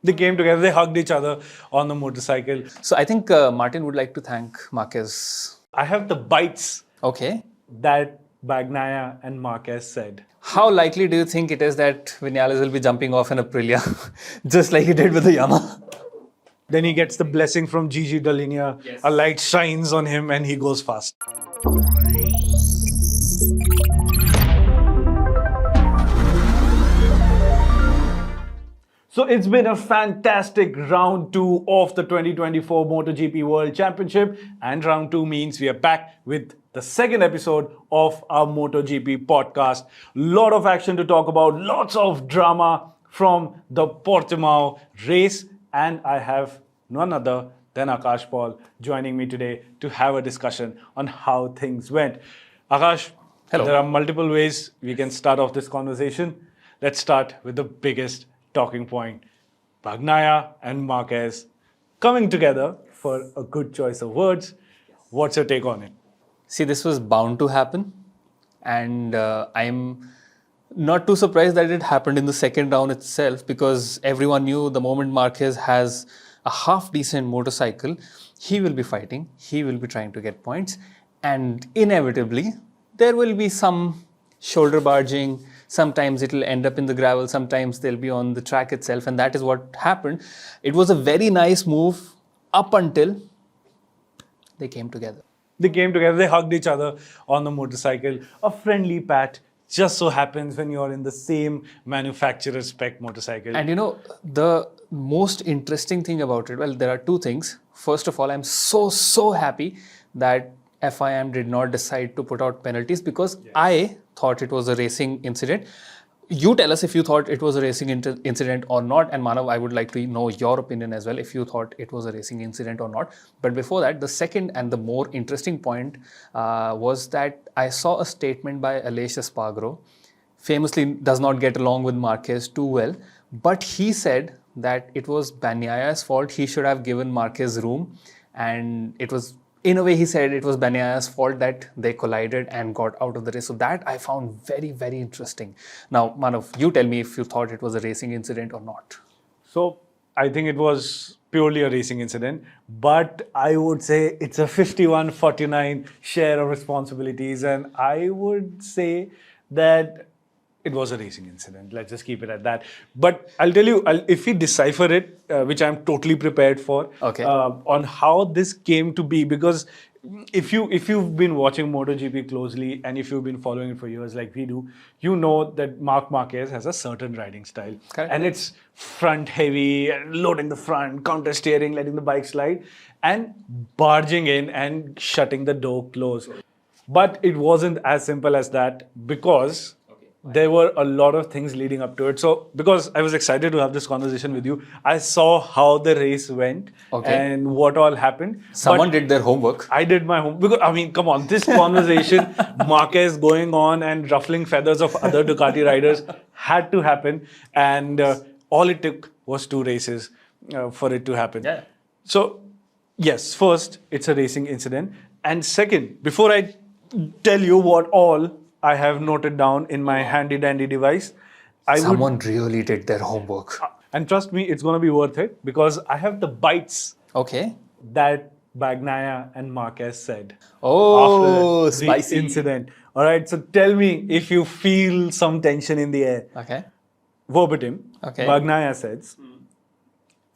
They came together, they hugged each other on the motorcycle. So I think Martin would like to thank Marquez. I have the bites Okay. that Bagnaia and Marquez said. How likely do you think it is that Vinales will be jumping off an Aprilia, just like he did with the Yamaha? Then he gets the blessing from Gigi Dall'Igna. Yes. A light shines on him and he goes fast. So it's been a fantastic round 2 of the 2024 MotoGP World Championship, and round 2 means we are back with the second episode of our MotoGP podcast. Lot of action to talk about, lots of drama from the Portimao race, and I have none other than Aakash Paul joining me today to have a discussion on how things went. Aakash, Hello. There are multiple ways we can start off this conversation. Let's start with the biggest talking point. Bagnaia and Marquez coming together for a good choice of words. What's your take on it? See, this was bound to happen, and I'm not too surprised that it happened in the second round itself, because everyone knew the moment Marquez has a half-decent motorcycle, he will be fighting, he will be trying to get points, and inevitably, there will be some shoulder barging. Sometimes it will end up in the gravel, sometimes they'll be on the track itself, and that is what happened. It was a very nice move up until they came together. They came together, they hugged each other on the motorcycle. A friendly pat just so happens when you're in the same manufacturer spec motorcycle. And you know, the most interesting thing about it, well, there are two things. First of all, I'm so happy that FIM did not decide to put out penalties, because I thought it was a racing incident. You tell us if you thought it was a racing incident or not. And Manav, I would like to know your opinion as well, if you thought it was a racing incident or not. But before that, the second and the more interesting point was that I saw a statement by Aleix Espargaro. Famously does not get along with Marquez too well. But he said that it was Bagnaia's fault. He should have given Marquez room. And it was, in a way, he said it was Bagnaia's fault that they collided and got out of the race. So that I found very interesting. Now, Manav, you tell me if you thought it was a racing incident or not. So I think it was purely a racing incident, but I would say it's a 51-49 share of responsibilities, and I would say that it was a racing incident. Let's just keep it at that. But I'll tell you, if we decipher it, which I'm totally prepared for, on how this came to be, because if you've been watching MotoGP closely and if you've been following it for years like we do, you know that Marc Marquez has a certain riding style. Correct. And it's front heavy, loading the front, counter steering, letting the bike slide, and barging in and shutting the door close. But it wasn't as simple as that, because there were a lot of things leading up to it. So, because I was excited to have this conversation with you, I saw how the race went and what all happened. Someone did their homework. I did my homework. Because, I mean, come on, this conversation, Marquez going on and ruffling feathers of other Ducati riders had to happen. And all it took was 2 races for it to happen. Yeah. So, yes, first, it's a racing incident. And second, before I tell you what all I have noted down in my handy dandy device, Someone really did their homework. And trust me, it's going to be worth it, because I have the bites Okay. that Bagnaia and Marquez said Oh, after spicy the incident. All right, so tell me if you feel some tension in the air. Okay. Verbatim, Okay. Bagnaia says,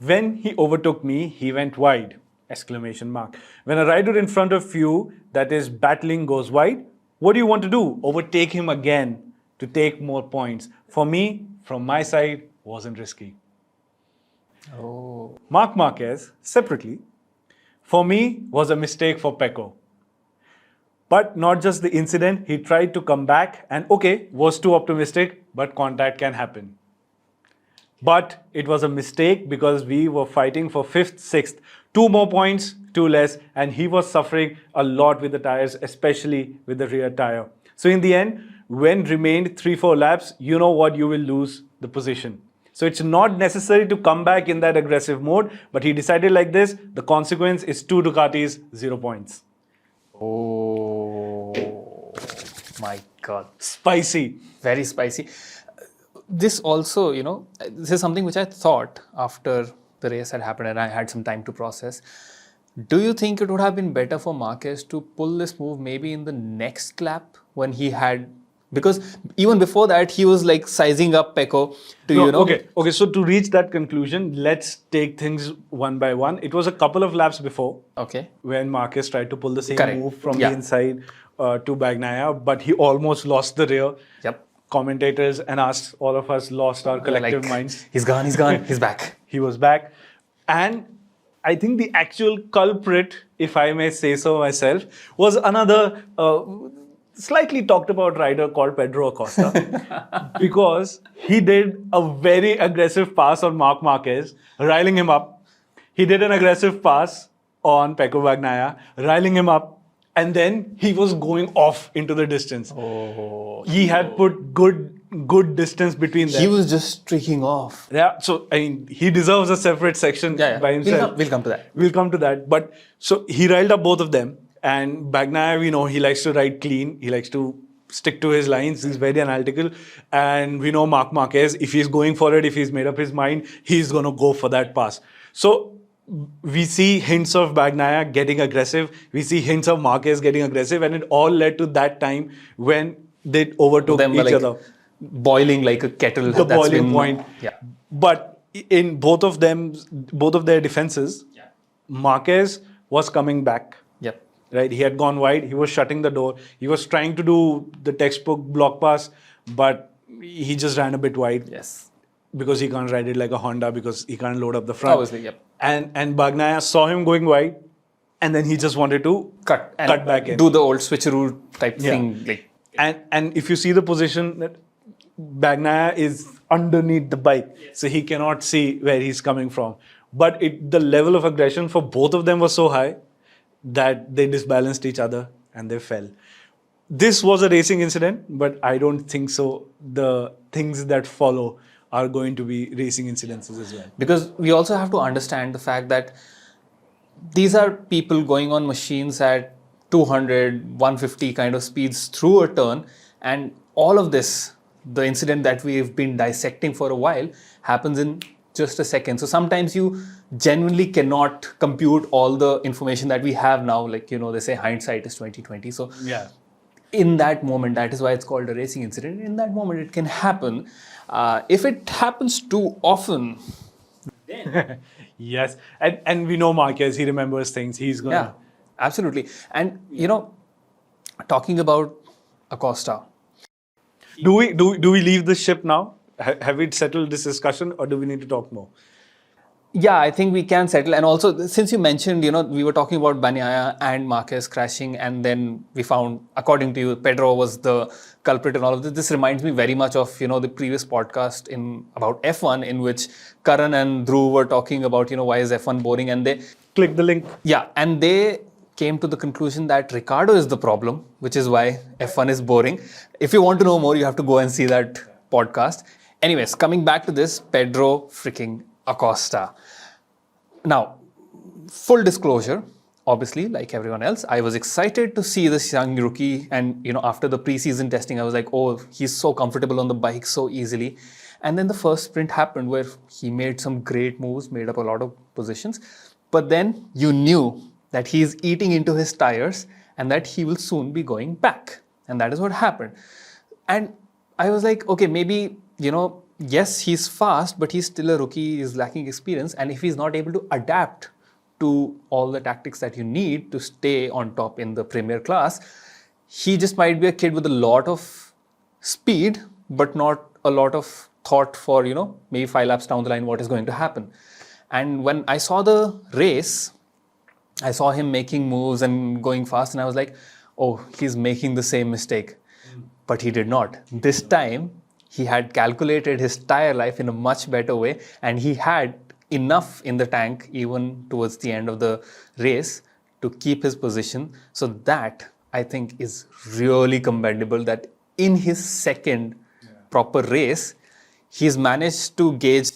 "When he overtook me, he went wide!" Exclamation mark. When a rider in front of you that is battling goes wide, what do you want to do? Overtake him again to take more points. For me, from my side, wasn't risky. Oh. Marc Marquez, separately, for me, was a mistake for Pecco. But not just the incident, he tried to come back and was too optimistic, but contact can happen. But it was a mistake because we were fighting for 5th, 6th, 2 more points, 2 less, and he was suffering a lot with the tires, especially with the rear tire. So in the end, when remained 3-4 laps, you know what, you will lose the position. So it's not necessary to come back in that aggressive mode, but he decided like this. The consequence is 2 Ducatis, 0 points. Oh my God. Spicy. Very spicy. this also, this is something which I thought after the race had happened and I had some time to process. Do you think it would have been better for Marquez to pull this move maybe in the next lap when he had, because even before that he was like sizing up Pecco to, No, okay. So to reach that conclusion, let's take things one by one. It was a couple of laps before Okay. when Marquez tried to pull the same Correct. move from Yeah. the inside to Bagnaia, but he almost lost the rear. Yep. Commentators and us, all of us, lost our collective minds. He's gone, he's back. He was back. And I think the actual culprit, if I may say so myself, was another slightly talked about rider called Pedro Acosta. Because he did a very aggressive pass on Marc Marquez, riling him up. He did an aggressive pass on Pecco Bagnaia, riling him up. And then he was going off into the distance. He had put good distance between them. He was just streaking off. Yeah, so I mean, he deserves a separate section by himself. We'll come to that. We'll come to that. But so he riled up both of them. And Bagnaia, we know he likes to ride clean. He likes to stick to his lines. He's very analytical. And we know Marc Marquez, if he's going for it, if he's made up his mind, he's going to go for that pass. So we see hints of Bagnaia getting aggressive. We see hints of Marquez getting aggressive. And it all led to that time when they overtook each other. Boiling like a kettle. The boiling point. Yeah. But in both of their defenses, Marquez was coming back. Yep. Right? He had gone wide. He was shutting the door. He was trying to do the textbook block pass, but he just ran a bit wide. Yes. Because he can't ride it like a Honda, because he can't load up the front. Obviously, yep. And Bagnaia saw him going wide, and then he just wanted to cut back in. Do the old switcheroo type thing. Like. And if you see the position, that Bagnaia is underneath the bike, so he cannot see where he's coming from. But the level of aggression for both of them was so high that they disbalanced each other and they fell. This was a racing incident, but I don't think so. The things that follow are going to be racing incidences as well. Because we also have to understand the fact that these are people going on machines at 200, 150 kind of speeds through a turn, and all of this, the incident that we've been dissecting for a while, happens in just a second. So sometimes you genuinely cannot compute all the information that we have now. Like, they say hindsight is 20/20. So yeah. In that moment, that is why it's called a racing incident. In that moment, it can happen. If it happens too often, then yes, and we know Marquez. He remembers things. He's gonna. Yeah, absolutely. And talking about Acosta, do we leave the ship now? Have we settled this discussion, or do we need to talk more? Yeah, I think we can settle. And also, since you mentioned, we were talking about Bagnaia and Marquez crashing, and then we found, according to you, Pedro was the culprit and all of this. This reminds me very much of, the previous podcast about F1, in which Karan and Dhruv were talking about, why is F1 boring? And they click the link. Yeah, and they came to the conclusion that Ricardo is the problem, which is why F1 is boring. If you want to know more, you have to go and see that podcast. Anyways, coming back to this, Pedro freaking Acosta. Now, full disclosure, obviously, like everyone else, I was excited to see this young rookie. And, after the preseason testing, I was like, oh, he's so comfortable on the bike so easily. And then the first sprint happened where he made some great moves, made up a lot of positions. But then you knew that he's eating into his tires and that he will soon be going back. And that is what happened. And I was like, okay, maybe, yes, he's fast, but he's still a rookie, he's lacking experience. And if he's not able to adapt to all the tactics that you need to stay on top in the premier class, he just might be a kid with a lot of speed, but not a lot of thought for, maybe 5 laps down the line, what is going to happen. And when I saw the race, I saw him making moves and going fast, and I was like, oh, he's making the same mistake. But he did not. This time, he had calculated his tire life in a much better way, and he had enough in the tank even towards the end of the race to keep his position. So that, I think, is really commendable, that in his second proper race, he's managed to gauge.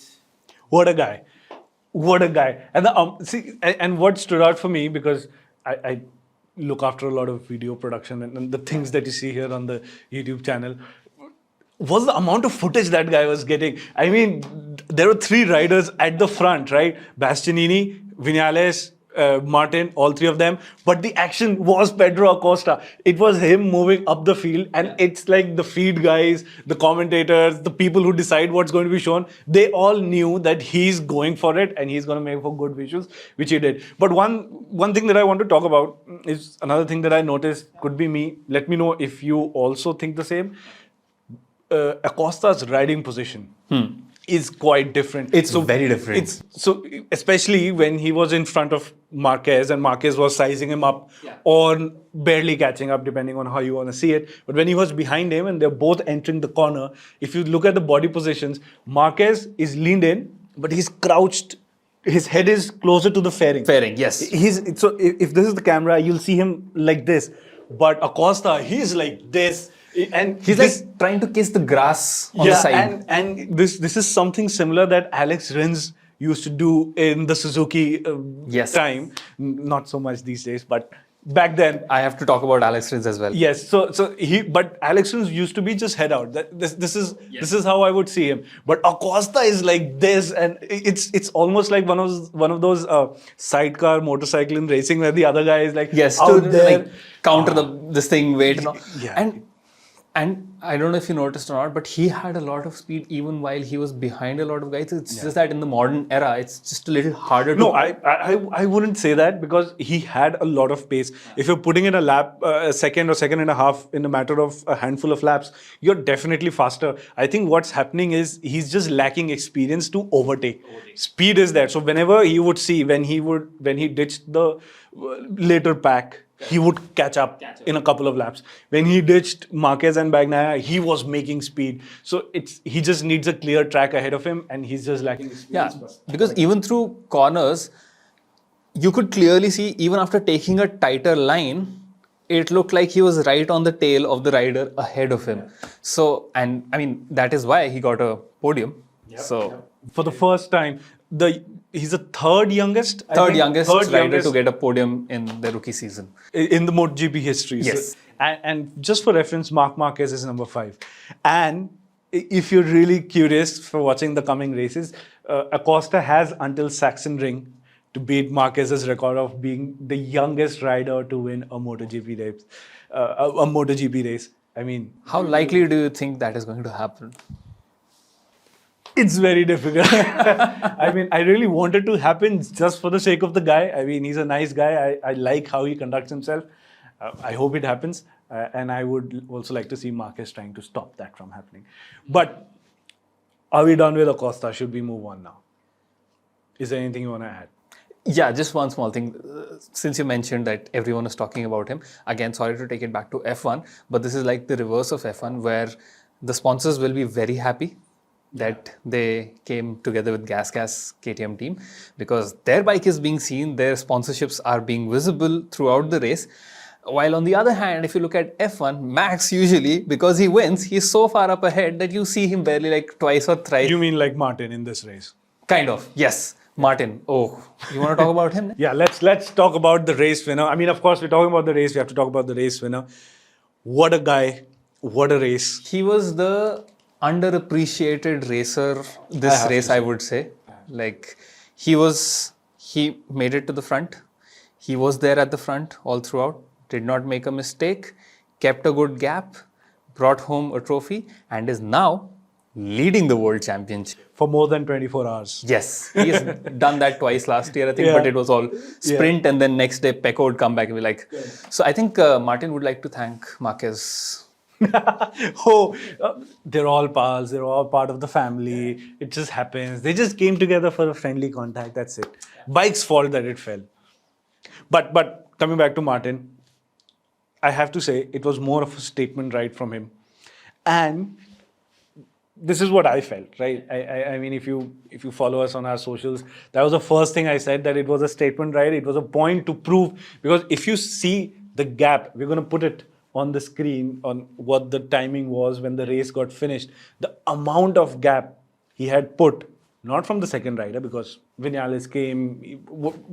What a guy. What a guy. And what stood out for me, because I look after a lot of video production and the things that you see here on the YouTube channel. was the amount of footage that guy was getting. I mean, there were 3 riders at the front, right? Bastianini, Vinales, Martin, all 3 of them. But the action was Pedro Acosta. It was him moving up the field, and it's like the feed guys, the commentators, the people who decide what's going to be shown. They all knew that he's going for it and he's going to make for good visuals, which he did. But one thing that I want to talk about is another thing that I noticed. Could be me. Let me know if you also think the same. Acosta's riding position is quite different. It's very different. So especially when he was in front of Marquez and Marquez was sizing him up or barely catching up, depending on how you want to see it. But when he was behind him and they're both entering the corner, if you look at the body positions, Marquez is leaned in, but he's crouched. His head is closer to the fairing. Fairing, yes. So if this is the camera, you'll see him like this. But Acosta, he's like this. And He's like trying to kiss the grass on the side. And this is something similar that Alex Rins used to do in the Suzuki time. Not so much these days, but back then. I have to talk about Alex Rins as well. Yes, but Alex Rins used to be just head out. This is how I would see him. But Acosta is like this, and it's almost like one of those sidecar motorcycle in racing where the other guy is like out there, like counter this thing, weight and all. Yeah. And I don't know if you noticed or not, but he had a lot of speed even while he was behind a lot of guys. It's just that in the modern era, it's just a little harder to... No, I wouldn't say that because he had a lot of pace. If you're putting in a lap, a second or second and a half in a matter of a handful of laps, you're definitely faster. I think what's happening is he's just lacking experience to overtake. Speed is there. So whenever you would see when he ditched the later pack, he would catch up in a couple of laps. When he ditched Marquez and Bagnaia, he was making speed. So he just needs a clear track ahead of him, and he's just lacking experience. Yeah, because even through corners, you could clearly see, even after taking a tighter line, it looked like he was right on the tail of the rider ahead of him. So, and I mean, that is why he got a podium. For the first time, he's the third youngest rider to get a podium in the rookie season in the MotoGP history. Yes. So, and just for reference, Marc Marquez is number 5. And if you're really curious for watching the coming races, Acosta has until Sachsenring to beat Marquez's record of being the youngest rider to win a MotoGP race. I mean, how likely do you think that is going to happen? It's very difficult. I mean, I really want it to happen just for the sake of the guy. I mean, he's a nice guy. I like how he conducts himself. I hope it happens. And I would also like to see Marquez trying to stop that from happening. But are we done with Acosta? Should we move on now? Is there anything you want to add? Yeah, just one small thing. Since you mentioned that everyone is talking about him, again, sorry to take it back to F1, but this is like the reverse of F1 where the sponsors will be very happy that they came together with Gas KTM team because their bike is being seen, their sponsorships are being visible throughout the race. While on the other hand, if you look at F1, Max usually, because he wins, he's so far up ahead that you see him barely like twice or thrice. You mean like Martin in this race? Kind of, yes. Martin. Oh, you want to talk about him? Yeah, let's talk about the race winner. I mean, of course, we're talking about the race. We have to talk about the race winner. What a guy. What a race. He was the underappreciated racer this race, I would say. Like, he made it to the front. He was there at the front all throughout, did not make a mistake, kept a good gap, brought home a trophy, and is now leading the world championship. For more than 24 hours. Yes, he has done that twice last year, I think, but it was all sprint, and then next day Pecco would come back and be like... So I think Martin would like to thank Marquez. They're all pals, they're all part of the family. It just happens. They just came together for a friendly contact, that's it. Bike's fault that it fell. But coming back to Martin, I have to say it was more of a statement ride from him. And this is what I felt, right? I mean, if you follow us on our socials, that was the first thing I said, that it was a statement ride. It was a point to prove, because if you see the gap, we're going to put it on the screen on what the timing was when the race got finished. The amount of gap he had put, not from the second rider, because Vinales came.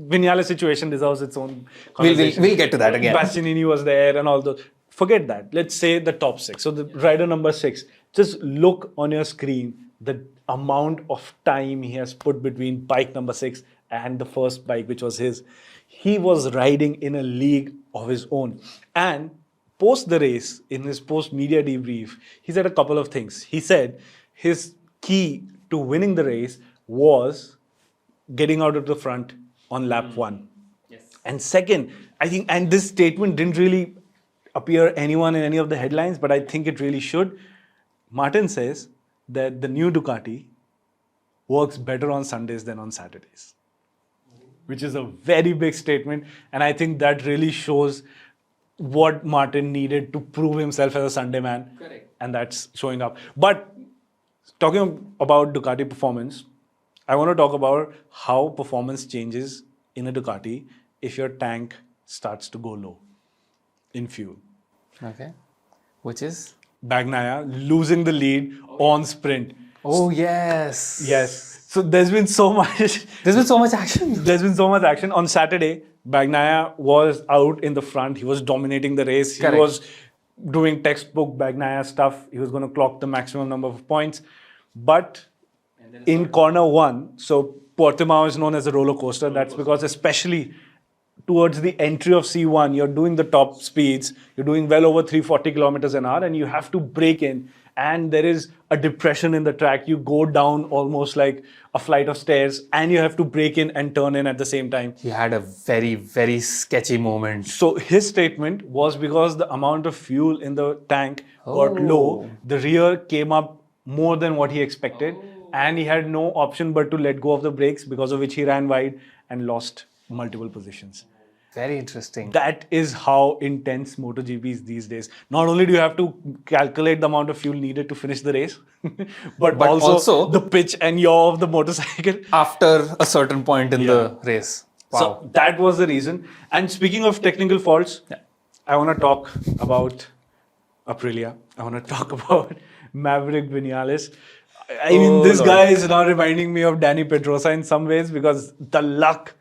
Vinales' situation deserves its own conversation. We'll get to that again. Bastianini was there and all those. Forget that. Let's say the top 6. So the rider number 6. Just look on your screen the amount of time he has put between bike number 6 and the first bike, which was his. He was riding in a league of his own. And post the race, in his post media debrief, he said a couple of things. He said his key to winning the race was getting out of the front on lap 1. And second, I think, and this statement didn't really appear anyone in any of the headlines, but I think it really should. Martin says that the new Ducati works better on Sundays than on Saturdays, which is a very big statement. And I think that really shows what Martin needed to prove himself as a Sunday man. Correct. And that's showing up. But talking about Ducati performance, I want to talk about how performance changes in a Ducati if your tank starts to go low in fuel. Okay. Which is? Bagnaia losing the lead on sprint. Oh, yes. Yes. So there's been so much. There's been so much action. There's been so much action. On Saturday, Bagnaia was out in the front. He was dominating the race. Correct. He was doing textbook Bagnaia stuff. He was going to clock the maximum number of points. But in corner 1, so Portimao is known as a roller coaster. That's because especially towards the entry of C1, you're doing the top speeds. You're doing well over 340 kilometers an hour and you have to brake in. And there is a depression in the track. You go down almost like a flight of stairs and you have to brake in and turn in at the same time. He had a very, very sketchy moment. So his statement was because the amount of fuel in the tank got low, the rear came up more than what he expected. And he had no option but to let go of the brakes, because of which he ran wide and lost multiple positions. Very interesting. That is how intense MotoGP is these days. Not only do you have to calculate the amount of fuel needed to finish the race, but also the pitch and yaw of the motorcycle. After a certain point in the race. Wow. So that was the reason. And speaking of technical faults, I want to talk about Aprilia. I want to talk about Maverick Vinales. I mean, this guy is now reminding me of Danny Pedrosa in some ways, because the luck.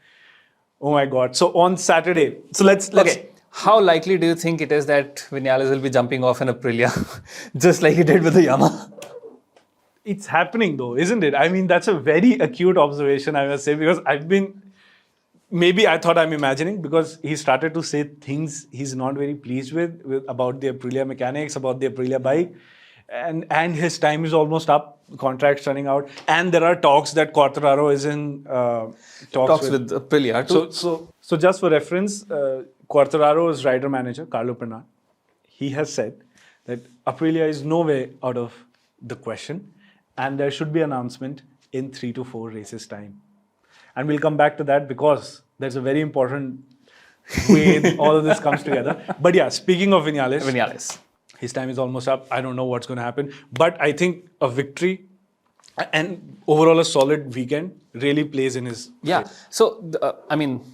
Oh my God. So on Saturday, so let's Okay. How likely do you think it is that Vinales will be jumping off an Aprilia just like he did with the Yamaha? It's happening though, isn't it? I mean, that's a very acute observation, I must say, because maybe I thought I'm imagining, because he started to say things he's not very pleased with about the Aprilia mechanics, about the Aprilia bike. And his time is almost up, contract's running out, and there are talks that Quartararo is in talks with Aprilia too. So just for reference, Quartararo's rider manager, Carlo Pernat, he has said that Aprilia is no way out of the question, and there should be an announcement in 3 to 4 races time. And we'll come back to that, because there's a very important way all of this comes together. But yeah, speaking of Vinales. His time is almost up. I don't know what's going to happen. But I think a victory and overall a solid weekend really plays in his favor. So, I mean,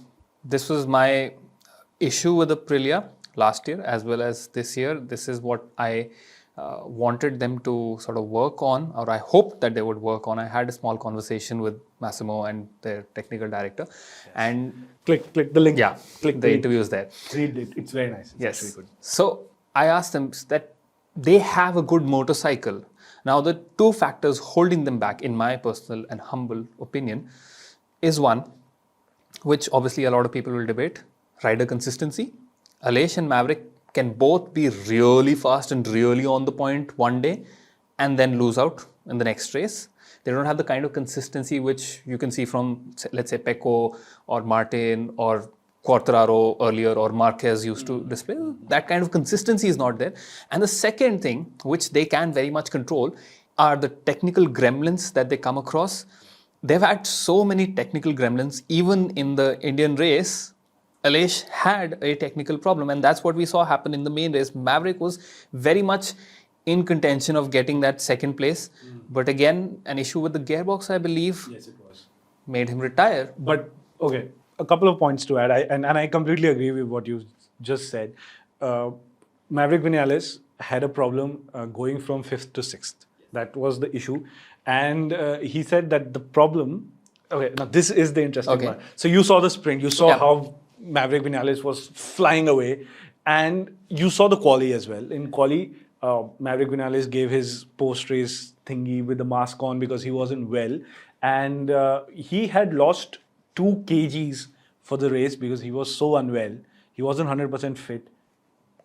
this was my issue with Aprilia last year as well as this year. This is what I wanted them to sort of work on, or I hoped that they would work on. I had a small conversation with Massimo and their technical director. Yes. And click the link. Yeah, click the interview is there. Read it. It's very nice. Yes. It's good. So I asked them that they have a good motorcycle. Now, the two factors holding them back, in my personal and humble opinion, is one, which obviously a lot of people will debate, rider consistency. Aleix and Maverick can both be really fast and really on the point one day and then lose out in the next race. They don't have the kind of consistency which you can see from, let's say, Pecco or Martin or Quartararo earlier or Marquez used to display. That kind of consistency is not there. And the second thing, which they can very much control, are the technical gremlins that they come across. They've had so many technical gremlins. Even in the Indian race, Aleix had a technical problem, and that's what we saw happen in the main race. Maverick was very much in contention of getting that second place. But again, an issue with the gearbox, I believe, yes, it was, made him retire. But, okay. A couple of points to add, and I completely agree with what you just said. Maverick Vinales had a problem going from 5th to 6th. That was the issue. And he said that the problem... Okay, now this is the interesting part. So you saw the sprint. You saw how Maverick Vinales was flying away. And you saw the quali as well. In quali, Maverick Vinales gave his post-race thingy with the mask on because he wasn't well. And he had lost 2 kgs for the race because he was so unwell. He wasn't 100% fit.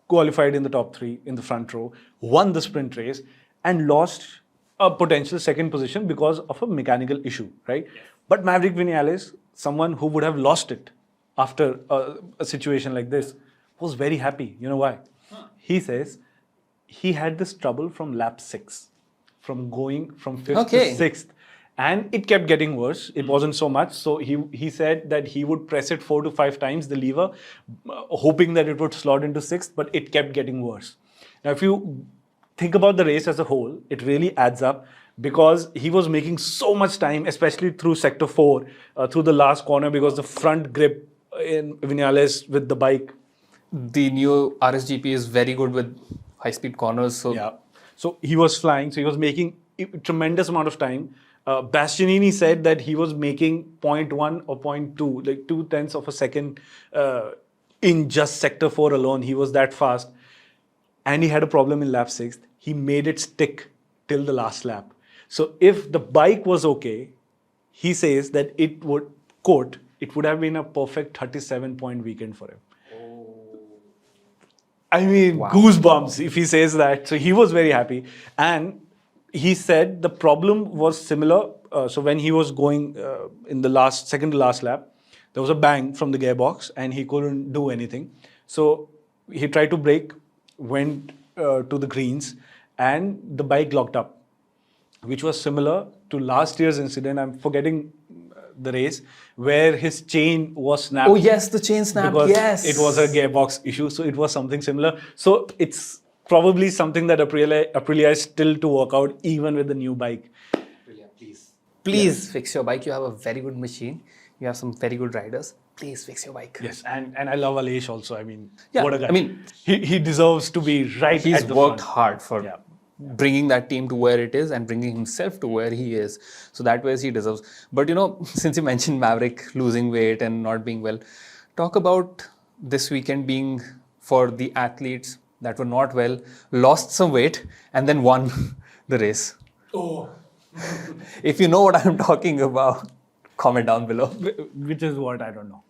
Qualified in the top 3 in the front row, won the sprint race, and lost a potential second position because of a mechanical issue, right? Yeah. But Maverick Vinales, someone who would have lost it after a situation like this, was very happy. You know why? He says he had this trouble from lap 6, from going from 5th to 6th. And it kept getting worse. It wasn't so much. So he said that he would press it 4 to 5 times, the lever, hoping that it would slot into 6th, but it kept getting worse. Now, if you think about the race as a whole, it really adds up because he was making so much time, especially through sector 4, through the last corner, because the front grip in Vinales with the bike. The new RSGP is very good with high-speed corners. So he was flying. So he was making a tremendous amount of time. Bastianini said that he was making 0.1 or 0.2, like 0.2 of a second in just sector 4 alone. He was that fast. And he had a problem in lap 6. He made it stick till the last lap. So if the bike was okay, he says that it would have been a perfect 37-point weekend for him. I mean, goosebumps if he says that. So he was very happy. And he said the problem was similar. So when he was going in the second to last lap, there was a bang from the gearbox and he couldn't do anything. So he tried to brake, went to the greens, and the bike locked up, which was similar to last year's incident. I'm forgetting the race where his chain was snapped. Oh yes, the chain snapped. Because it was a gearbox issue, so it was something similar. So it's probably something that Aprilia is still to work out, even with the new bike. Aprilia, please fix your bike. You have a very good machine. You have some very good riders. Please fix your bike. Yes, and I love Aakash also. I mean, yeah, what a guy. I mean, he deserves to be right at the front. He's worked hard for bringing that team to where it is and bringing himself to where he is. So that way he deserves. But since you mentioned Maverick losing weight and not being well, talk about this weekend being for the athletes that were not well, lost some weight, and then won the race. Oh. If you know what I'm talking about, comment down below. Which is what? I don't know.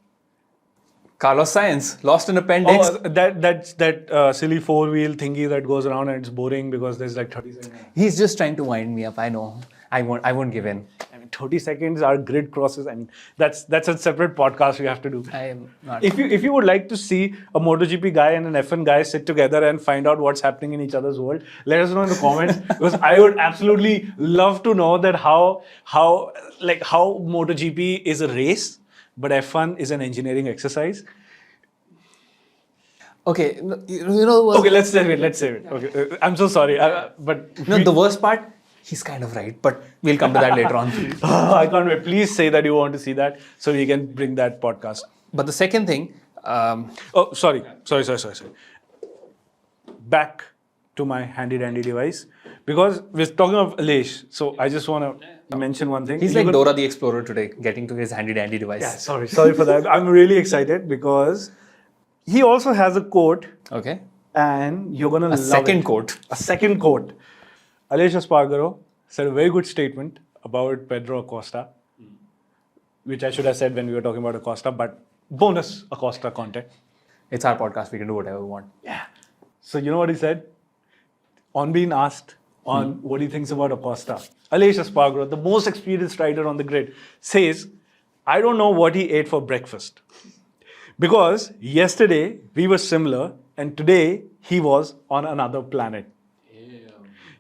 Carlos Sainz lost an appendix. Oh, that silly 4-wheel thingy that goes around and it's boring because there's like 30 seconds. He's just trying to wind me up. I know. I won't give in. I mean, 30 seconds are grid crosses. I mean, that's a separate podcast we have to do. I am not. If you would like to see a MotoGP guy and an F1 guy sit together and find out what's happening in each other's world, let us know in the comments because I would absolutely love to know that how MotoGP is a race, but F1 is an engineering exercise. Okay, you know what? Okay, let's save it. Okay, I'm so sorry, but the worst part, he's kind of right, but we'll come to that later on. I can't wait. Please say that you want to see that so we can bring that podcast. But the second thing. Sorry. Back to my handy dandy device because we're talking of Aakash. So I just want to mention one thing. He's like Dora the Explorer today, getting to his handy dandy device. Yeah, sorry for that. I'm really excited because he also has a quote. Okay. And you're gonna love it. A second quote. Aleix Espargaro said a very good statement about Pedro Acosta, which I should have said when we were talking about Acosta, but bonus Acosta content. It's our podcast. We can do whatever we want. Yeah. So you know what he said? On being asked on what he thinks about Acosta, Aleix Espargaro, the most experienced rider on the grid, says, I don't know what he ate for breakfast. Because yesterday we were similar and today he was on another planet.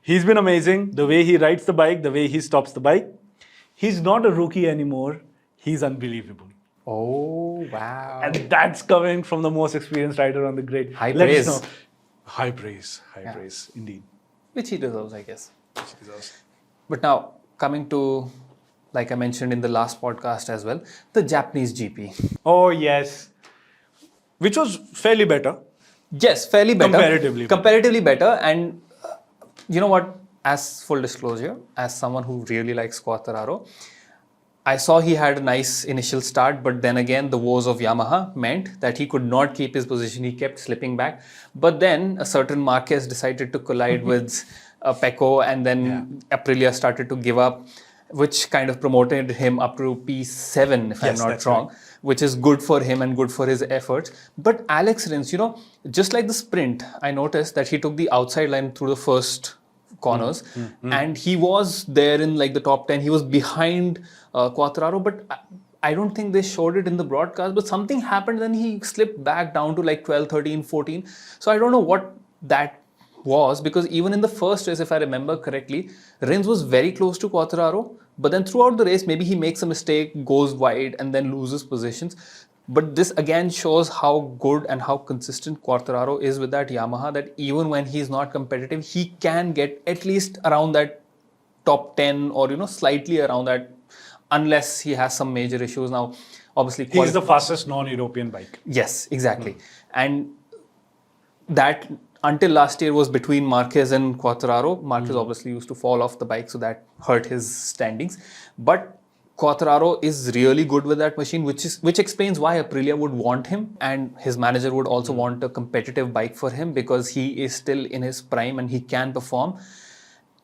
He's been amazing. The way he rides the bike, the way he stops the bike. He's not a rookie anymore. He's unbelievable. Oh, wow. And that's coming from the most experienced rider on the grid. High praise. High praise, indeed. Which he deserves, I guess. But now, coming to, like I mentioned in the last podcast as well, the Japanese GP. Oh, yes. Which was fairly better. Yes, fairly better. Comparatively better. And you know what? As full disclosure, as someone who really likes Quartararo, I saw he had a nice initial start, but then again, the woes of Yamaha meant that he could not keep his position. He kept slipping back. But then a certain Marquez decided to collide with Pecco, and then Aprilia started to give up, which kind of promoted him up to P7, if I'm not wrong, which is good for him and good for his efforts. But Alex Rins, just like the sprint, I noticed that he took the outside line through the first corners, and he was there in like the top 10. He was behind Quartararo, but I don't think they showed it in the broadcast, but something happened, then he slipped back down to like 12, 13, 14. So I don't know what that was, because even in the first race, if I remember correctly, Rins was very close to Quartararo, but then throughout the race, maybe he makes a mistake, goes wide, and then loses positions. But this again shows how good and how consistent Quartararo is with that Yamaha, that even when he's not competitive, he can get at least around that top 10 or, slightly around that, unless he has some major issues. Now, obviously... He's the fastest non-European bike. Yes, exactly. And that until last year was between Marquez and Quartararo. Marquez obviously used to fall off the bike, so that hurt his standings. But Quartararo is really good with that machine, which explains why Aprilia would want him, and his manager would also want a competitive bike for him, because he is still in his prime and he can perform.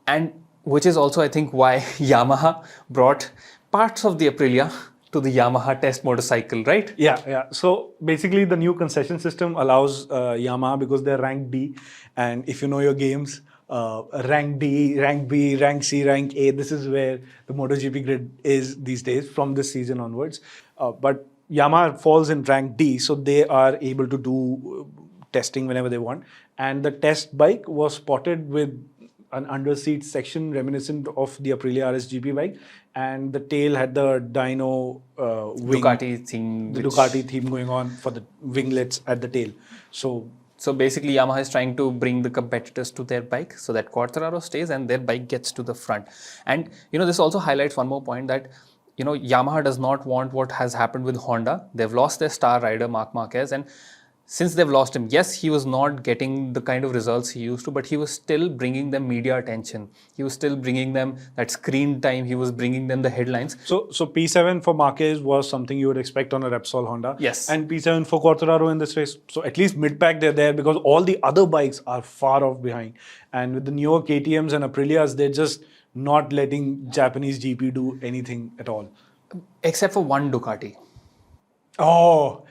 And which is also, I think, why Yamaha brought parts of the Aprilia to the Yamaha test motorcycle, right? Yeah. So basically, the new concession system allows Yamaha, because they're ranked D, and if you know your games, rank D, rank B, rank C, rank A. This is where the MotoGP grid is these days from this season onwards. But Yamaha falls in rank D, so they are able to do testing whenever they want. And the test bike was spotted with an underseat section reminiscent of the Aprilia RSGP bike, and the tail had the dyno wing, Ducati theme. the Ducati theme going on for the winglets at the tail. So basically, Yamaha is trying to bring the competitors to their bike so that Quartararo stays and their bike gets to the front. And this also highlights one more point, that Yamaha does not want what has happened with Honda. They've lost their star rider Marc Marquez, and since they've lost him, yes, he was not getting the kind of results he used to, but he was still bringing them media attention. He was still bringing them that screen time. He was bringing them the headlines. So P7 for Marquez was something you would expect on a Repsol Honda. Yes. And P7 for Quartararo in this race. So at least mid-pack they're there, because all the other bikes are far off behind. And with the newer KTMs and Aprilias, they're just not letting Japanese GP do anything at all. Except for one Ducati. Oh,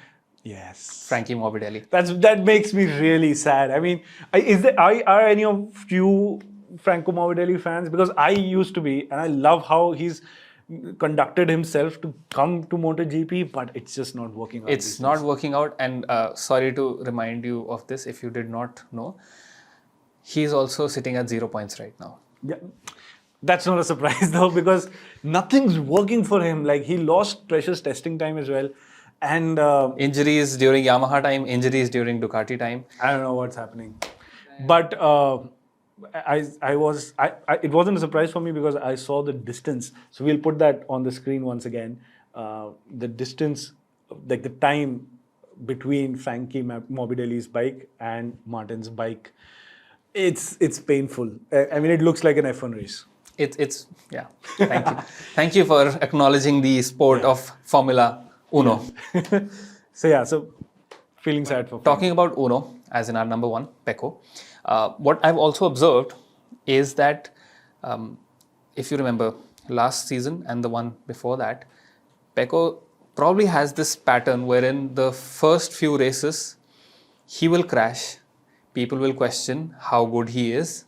yes. Frankie Morbidelli. That makes me really sad. I mean, are any of you Franco Morbidelli fans? Because I used to be, and I love how he's conducted himself to come to MotoGP, but it's just not working out. It's not working out, and sorry to remind you of this if you did not know. He's also sitting at 0 points right now. Yeah. That's not a surprise though, because nothing's working for him. Like, he lost precious testing time as well. And injuries during Yamaha time, injuries during Ducati time. I don't know what's happening. But it wasn't a surprise for me, because I saw the distance. So we'll put that on the screen once again. The distance, like the time between Frankie Morbidelli's bike and Martin's bike, it's painful. I mean, it looks like an F1 race. It's yeah. Thank you. Thank you for acknowledging the sport of Formula Uno. So feeling sad for Talking about Uno, as in our number one, Pecco, what I've also observed is that if you remember last season and the one before that, Pecco probably has this pattern wherein the first few races he will crash, people will question how good he is,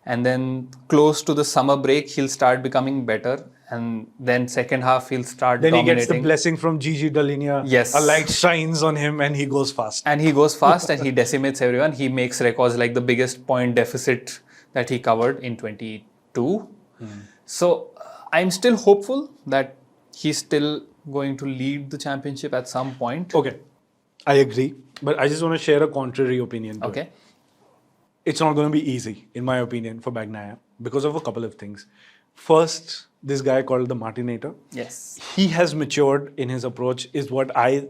and then close to the summer break he'll start becoming better, and then second half he'll start dominating. Then he gets the blessing from Gigi Dall'Igna. Yes. A light shines on him and he goes fast. And he goes fast and he decimates everyone. He makes records like the biggest point deficit that he covered in 22. So I'm still hopeful that he's still going to lead the championship at some point. Okay, I agree. But I just want to share a contrary opinion to it. It's not going to be easy, in my opinion, for Bagnaia, because of a couple of things. First, this guy called the Martinator. Yes. He has matured in his approach, is what I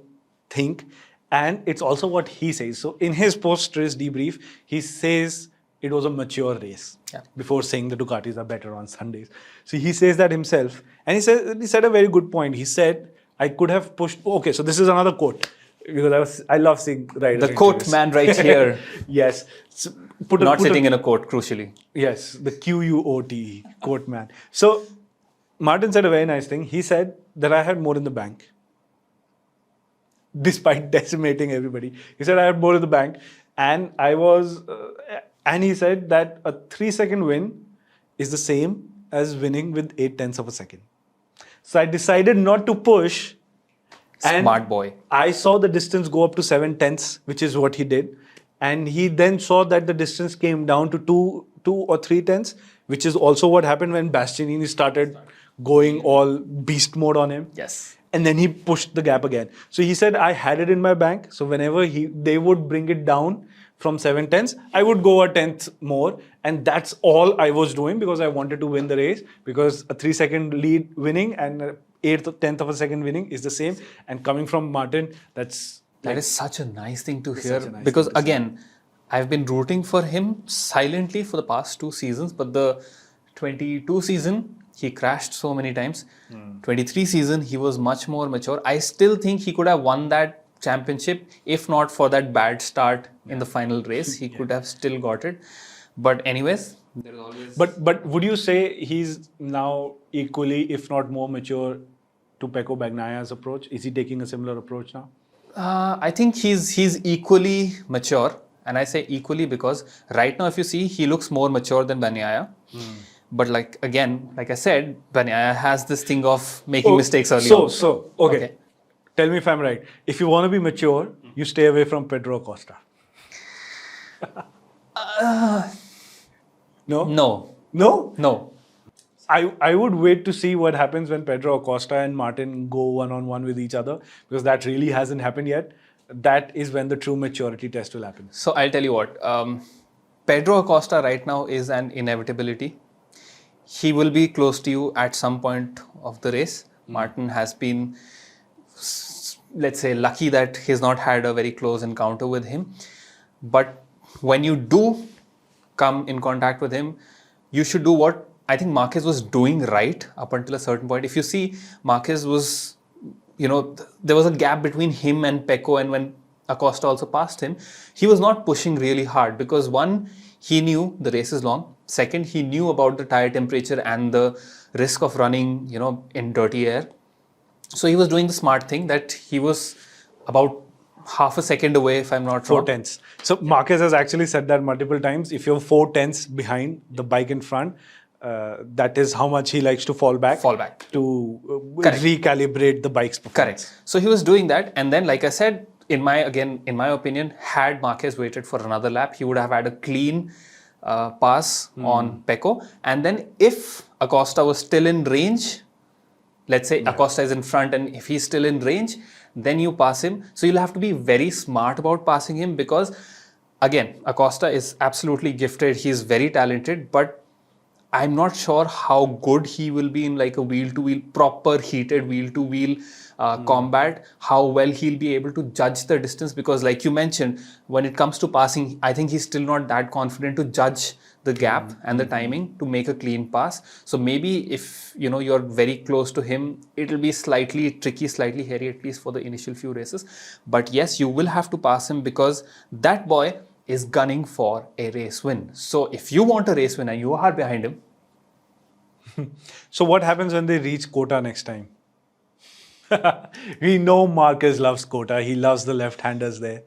think. And it's also what he says. So in his post-race debrief, he says it was a mature race. Yeah. Before saying the Ducatis are better on Sundays. So he says that himself. And he said a very good point. He said, I could have pushed. Okay, so this is another quote. Because I love seeing riders. The quote man right here. Yes. So Not sitting in a quote, crucially. Yes, the QUOTE, quote man. So Martin said a very nice thing. He said that I had more in the bank. Despite decimating everybody. He said I had more in the bank. And I was, and he said that a 3-second win is the same as winning with 0.8 of a second. So I decided not to push. And Smart boy. I saw the distance go up to 0.7, which is what he did. And he then saw that the distance came down to 2 or 0.3, which is also what happened when Bastianini started going all beast mode on him. Yes. And then he pushed the gap again. So he said, I had it in my bank. So whenever they would bring it down from 0.7, I would go a 10th more. And that's all I was doing because I wanted to win the race. Because a 3-second lead winning and a 1/8 or 10th of a second winning is the same. And coming from Martin, that is such a nice thing to hear. nice Because thing to again, I've been rooting for him silently for the past 2 seasons. But the 22 season, he crashed so many times. 23 season, he was much more mature. I still think he could have won that championship if not for that bad start in the final race. He could have still got it. But anyways, there is always... But would you say he's now equally, if not more mature to Pecco Bagnaia's approach? Is he taking a similar approach now? I think he's equally mature. And I say equally because right now if you see, he looks more mature than Bagnaia. But like I said, Bagnaia has this thing of making mistakes early on. Okay. Tell me if I'm right. If you want to be mature, you stay away from Pedro Acosta. No? No. No? No. I would wait to see what happens when Pedro Acosta and Martin go one-on-one with each other because that really hasn't happened yet. That is when the true maturity test will happen. So I'll tell you what. Pedro Acosta right now is an inevitability. He will be close to you at some point of the race. Martin has been, let's say, lucky that he's not had a very close encounter with him. But when you do come in contact with him, you should do what I think Marquez was doing right up until a certain point. If you see, Marquez was, there was a gap between him and Pecco, and when Acosta also passed him, he was not pushing really hard because one, he knew the race is long. Second, he knew about the tire temperature and the risk of running, in dirty air. So he was doing the smart thing that he was about half a second away, if I'm not wrong. 4/10. So Marquez has actually said that multiple times. If you're 4/10 behind the bike in front, that is how much he likes to fall back. To recalibrate the bike's performance. Correct. So he was doing that. And then, like I said, in my opinion, had Marquez waited for another lap, he would have had a clean pass on Pecco. And then if Acosta was still in range, let's say Acosta is in front and if he's still in range, then you pass him. So you'll have to be very smart about passing him because, again, Acosta is absolutely gifted. He's very talented, but I'm not sure how good he will be in like a wheel-to-wheel, proper heated wheel-to-wheel combat, how well he'll be able to judge the distance because like you mentioned, when it comes to passing, I think he's still not that confident to judge the gap and the timing to make a clean pass. So maybe if you're very close to him, it'll be slightly tricky, slightly hairy, at least for the initial few races. But yes, you will have to pass him because that boy is gunning for a race win. So if you want a race win and you are behind him. So what happens when they reach Kota next time? We know Marquez loves Kota. He loves the left-handers there.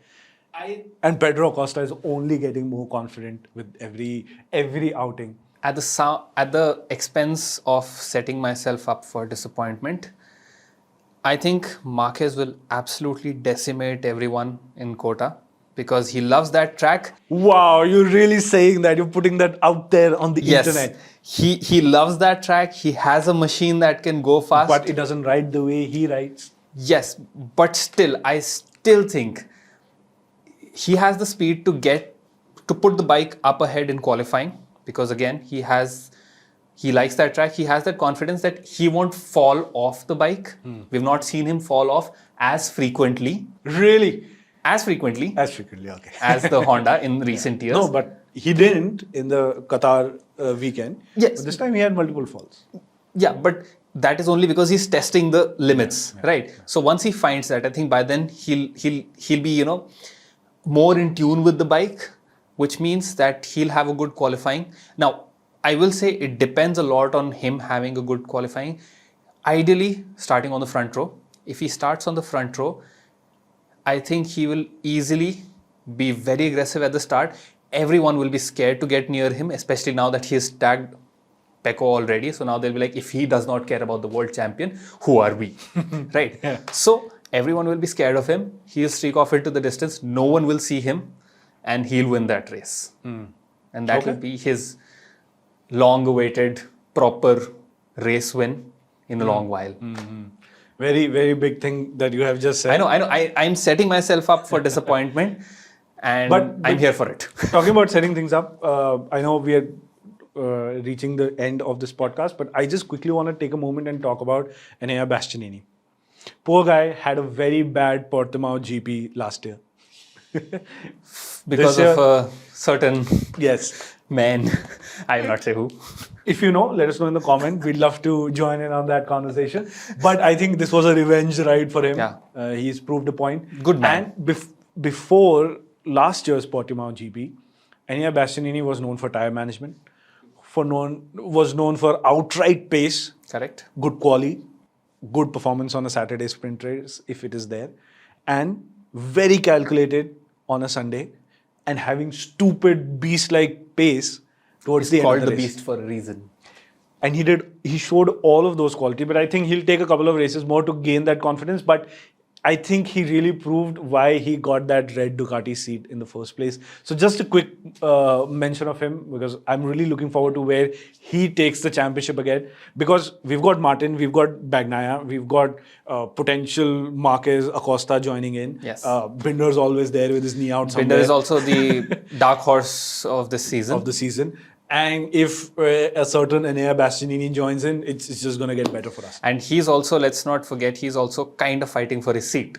And Pedro Acosta is only getting more confident with every outing. At the expense of setting myself up for disappointment, I think Marquez will absolutely decimate everyone in Kota because he loves that track. Wow, you're really saying that? You're putting that out there on the internet. He loves that track. He has a machine that can go fast. But it doesn't ride the way he rides. Yes, but still, I still think he has the speed to put the bike up ahead in qualifying because again, he likes that track. He has that confidence that he won't fall off the bike. We've not seen him fall off as frequently. Really? As frequently. Okay. As the Honda in recent years. No, but He didn't in the Qatar weekend. Yes. But this time he had multiple falls. Yeah, but that is only because he's testing the limits, right? So once he finds that, I think by then he'll be more in tune with the bike, which means that he'll have a good qualifying. Now, I will say it depends a lot on him having a good qualifying. Ideally, starting on the front row. If he starts on the front row, I think he will easily be very aggressive at the start. Everyone will be scared to get near him, especially now that he is tagged Pecco already. So now they'll be like, if he does not care about the world champion, who are we? Right? Yeah. So everyone will be scared of him. He'll streak off into the distance. No one will see him and he'll win that race. And that will be his long-awaited, proper race win in a long while. Very, very big thing that you have just said. I know. I'm setting myself up for disappointment and I'm here for it. Talking about setting things up, I know we are reaching the end of this podcast, but I just quickly want to take a moment and talk about Enea Bastianini. Poor guy had a very bad Portimao GP last year. Because of a certain man. I will not say who. If you know, let us know in the comment. We'd love to join in on that conversation. But I think this was a revenge ride for him. Yeah. He's proved a point. Good man. And before last year's Portimao GP, Enea Bastianini was known for tyre management, was known for outright pace, Correct. good quality, good performance on a Saturday sprint race if it is there, and very calculated on a Sunday, and having stupid beast-like pace towards the end Called of the the race. beast for a reason. And he showed all of those quality, but I think he'll take a couple of races more to gain that confidence. But I think he really proved why he got that red Ducati seat in the first place. So just a quick mention of him, because I'm really looking forward to where he takes the championship again. Because we've got Martin, we've got Bagnaia, we've got potential Marquez, Acosta joining in. Yes. Binder's always there with his knee out somewhere. Binder is also the dark horse of this season. Of the season. And if a certain Enea Bastianini joins in, it's just going to get better for us. And he's also, let's not forget, he's also kind of fighting for his seat.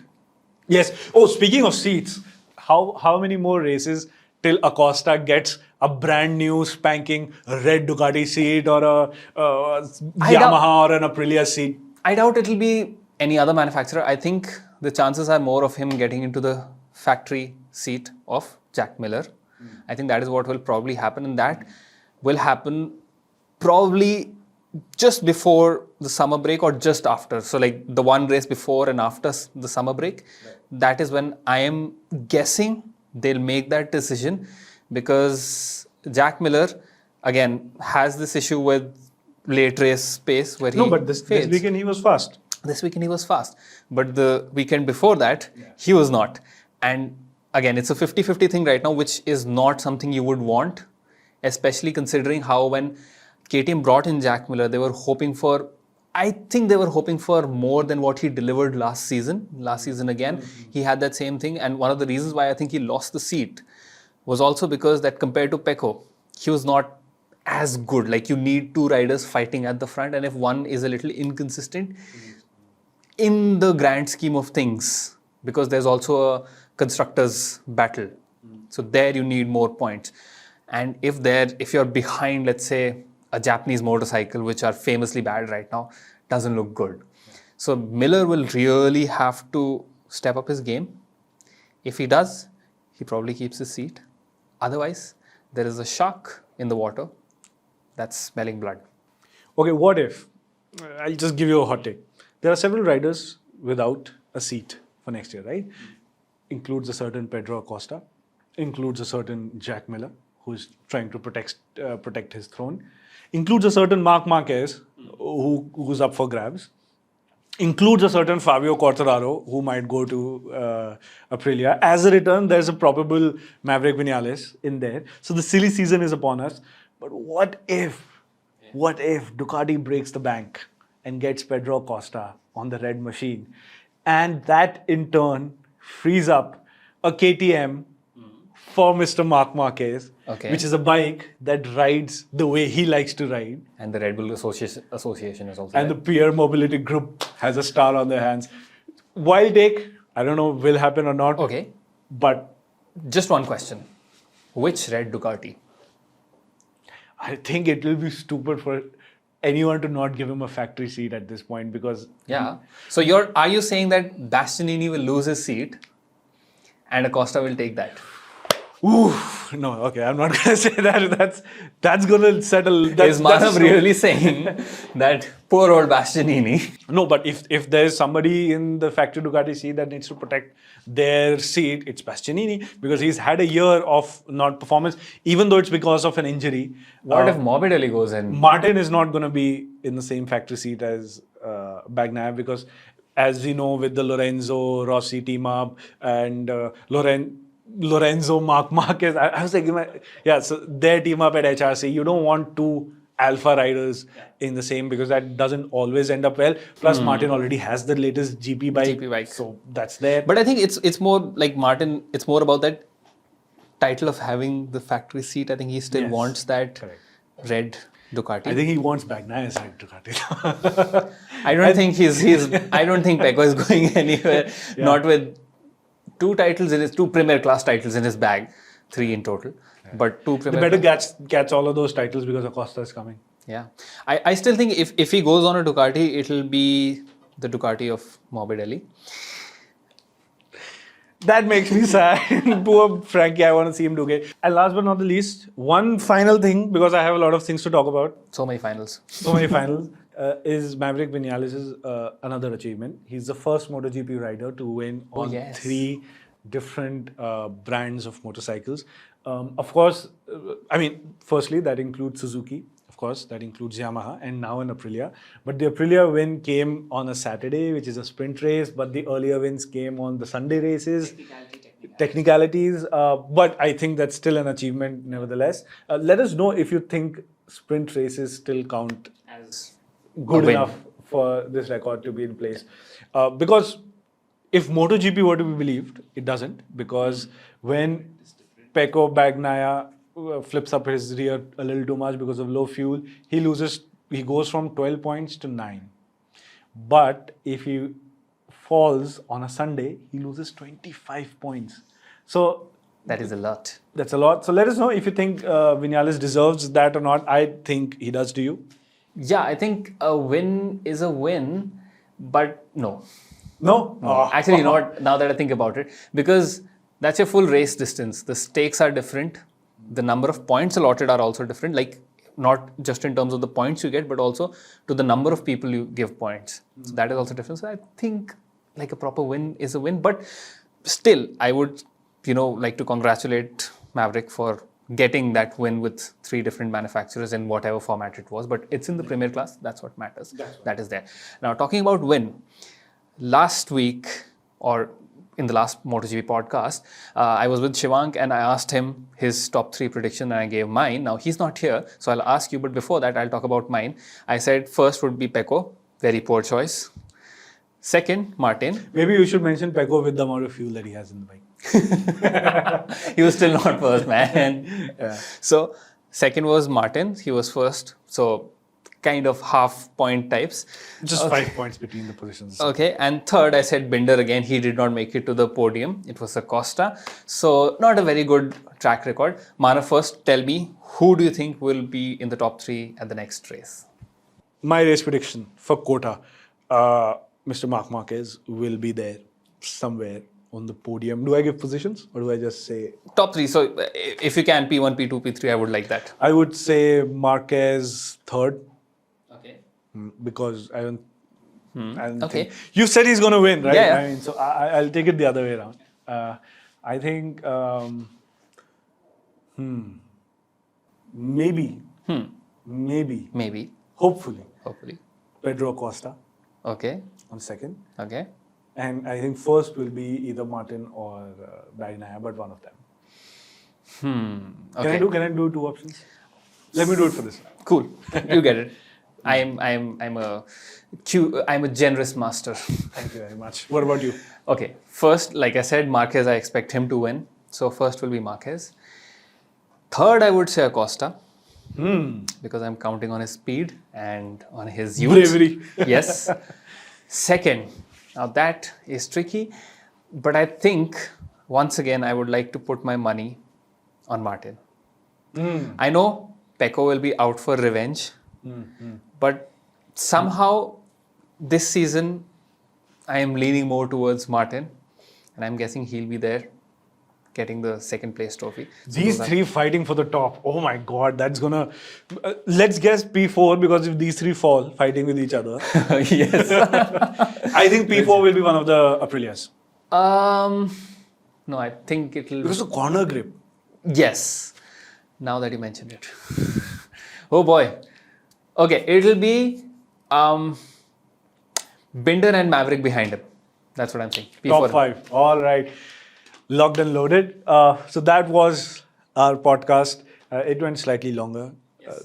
Yes. Oh, speaking of seats, how many more races till Acosta gets a brand new spanking red Ducati seat or a Yamaha or an Aprilia seat? I doubt it'll be any other manufacturer. I think the chances are more of him getting into the factory seat of Jack Miller. I think that is what will probably happen, and that will happen probably just before the summer break or just after. So like the one race before and after the summer break, that is when I am guessing they'll make that decision, because Jack Miller, again, has this issue with late race pace where he No, but this fades. weekend he was fast. This weekend he was fast. But the weekend before that, he was not. And again, it's a 50-50 thing right now, which is not something you would want, especially considering how when KTM brought in Jack Miller, they were hoping for, I think they were hoping for more than what he delivered last season. Last season again, he had that same thing. And one of the reasons why I think he lost the seat was also because that compared to Pecco, he was not as good. Like you need two riders fighting at the front. And if one is a little inconsistent, in the grand scheme of things, because there's also a constructors battle. So there you need more points. And if you're behind, let's say, a Japanese motorcycle, which are famously bad right now, doesn't look good. So Miller will really have to step up his game. If he does, he probably keeps his seat. Otherwise, there is a shark in the water that's smelling blood. Okay, what if? I'll just give you a hot take. There are several riders without a seat for next year, right? Includes a certain Pedro Acosta, includes a certain Jack Miller, who is trying to protect his throne, includes a certain Marc Marquez, who's up for grabs, includes a certain Fabio Quartararo, who might go to Aprilia. As a return, there's a probable Maverick Vinales in there. So the silly season is upon us. But what if Ducati breaks the bank and gets Pedro Acosta on the red machine, and that in turn frees up a KTM for Mr. Marc Marquez, which is a bike that rides the way he likes to ride. And the Red Bull Association is also And the Peer Mobility Group has a star on their hands. Wild take, I don't know will happen or not. Okay. But just one question. Which red Ducati? I think it will be stupid for anyone to not give him a factory seat at this point because Yeah. So are you saying that Bastianini will lose his seat and Acosta will take that? ooh, no, okay, I'm not gonna say that. That's gonna settle. Is Manav really saying that poor old Bastianini? No, but if there's somebody in the factory Ducati seat that needs to protect their seat, it's Bastianini because he's had a year of not performance, even though it's because of an injury. What if Morbidelli goes in? Martin is not going to be in the same factory seat as Bagnaia because, as we know, with the Lorenzo Rossi team up and Lorenzo Marc Marquez, I was thinking, yeah, so their team up at HRC, you don't want two alpha riders in the same because that doesn't always end up well. Plus, Martin already has the latest GP bike, so that's there. But I think it's more like Martin. It's more about that title of having the factory seat. I think he still wants that red Ducati. I think he wants Bagnaia's side Ducati. I don't think I don't think Pecco is going anywhere. Not with two Premier class titles in his bag, 3 in total. But 2 Premier. They better catch all of those titles because Acosta is coming. Yeah, I still think if he goes on a Ducati, it'll be the Ducati of Morbidelli. That makes me sad. Poor Frankie, I want to see him do it. And last but not the least, one final thing, because I have a lot of things to talk about. So many finals. Is Maverick Vinales' another achievement. He's the first MotoGP rider to win on 3 different brands of motorcycles. Of course, firstly, that includes Suzuki. Of course, that includes Yamaha and now an Aprilia. But the Aprilia win came on a Saturday, which is a sprint race, but the earlier wins came on the Sunday races. Technicalities. But I think that's still an achievement nevertheless. Let us know if you think sprint races still count as good enough for this record to be in place. Because if MotoGP were to be believed, it doesn't. Because when Pecco Bagnaia flips up his rear a little too much because of low fuel, he goes from 12 points to 9. But if he falls on a Sunday, he loses 25 points. So that is a lot. That's a lot. So let us know if you think Vinales deserves that or not. I think he does. Do you? Yeah, I think a win is a win, but no. No? Actually not, now that I think about it. Because that's your full race distance. The stakes are different. The number of points allotted are also different. Like, not just in terms of the points you get, but also to the number of people you give points. So that is also different. So I think like a proper win is a win. But still, I would, like to congratulate Maverick for getting that win with 3 different manufacturers in whatever format it was. But it's in the Premier class. That's what matters. That is there. Now, talking about win, last week or in the last MotoGP podcast, I was with Shivank and I asked him his top 3 prediction and I gave mine. Now, he's not here, so I'll ask you, but before that, I'll talk about mine. I said first would be Pecco, very poor choice. Second, Martin. Maybe you should mention Pecco with the amount of fuel that he has in the bike. He was still not first, man. So, second was Martin. He was first. So, kind of half point types. Just 5 points between the positions. Okay, and third, I said Binder again. He did not make it to the podium. It was Acosta. So, not a very good track record. Manav, first tell me, who do you think will be in the top 3 at the next race? My race prediction for Kota, Mr. Marc Marquez will be there somewhere on the podium. Do I give positions or do I just say? Top 3. So, if you can, P1, P2, P3, I would like that. I would say Marquez third. Okay. Because I don't okay. think. You said he's going to win, right? Yeah. I mean, so I'll take it the other way around. I think maybe. Hopefully. Pedro Acosta. Okay. On second. Okay. And I think first will be either Martin or Bagnaia, but one of them. Okay. Can I do 2 options? Let me do it for this. Cool. You get it. I'm a generous master. Thank you very much. What about you? Okay. First, like I said, Marquez, I expect him to win. So first will be Marquez. Third, I would say Acosta. Because I'm counting on his speed and on his youth. Bravery. Yes. Second, now that is tricky, but I think once again I would like to put my money on Martin. I know Pecco will be out for revenge. But somehow this season I am leaning more towards Martin, and I'm guessing he'll be there getting the second place trophy. So These three fighting for the top. Oh my God, that's gonna. Let's guess P4 because if these three fall fighting with each other, yes. I think P4 will be one of the Aprilias. No, I think it'll. Because the corner grip. Yes. Now that you mentioned it. Oh boy. Okay, it'll be Binder and Maverick behind him. That's what I'm saying. Top 5. All right. Locked and loaded. So that was our podcast. It went slightly longer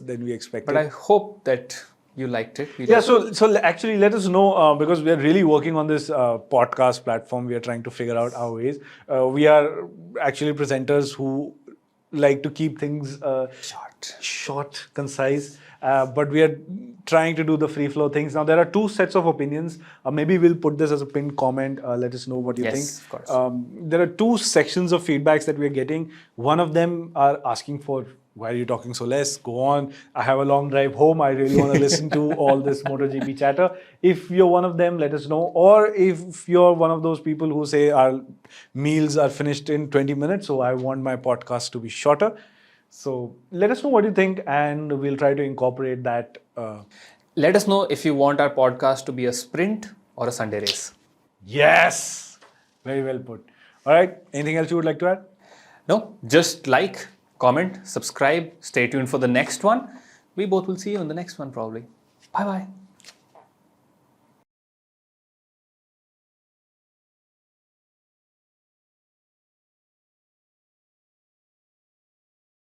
than we expected. But I hope that you liked it. Yeah, so actually let us know because we are really working on this podcast platform. We are trying to figure out our ways. We are actually presenters who like to keep things short, concise. But we are trying to do the free flow things. Now, there are two sets of opinions. Maybe we'll put this as a pinned comment. Let us know what you think. Yes, of course. There are two sections of feedbacks that we are getting. One of them are asking for, why are you talking so less? Go on. I have a long drive home. I really want to listen to all this MotoGP chatter. If you're one of them, let us know. Or if you're one of those people who say our meals are finished in 20 minutes, so I want my podcast to be shorter. So let us know what you think and we'll try to incorporate that. Let us know if you want our podcast to be a sprint or a Sunday race. Yes! Very well put. All right. Anything else you would like to add? No, just like, comment, subscribe, stay tuned for the next one. We both will see you in the next one probably. Bye-bye.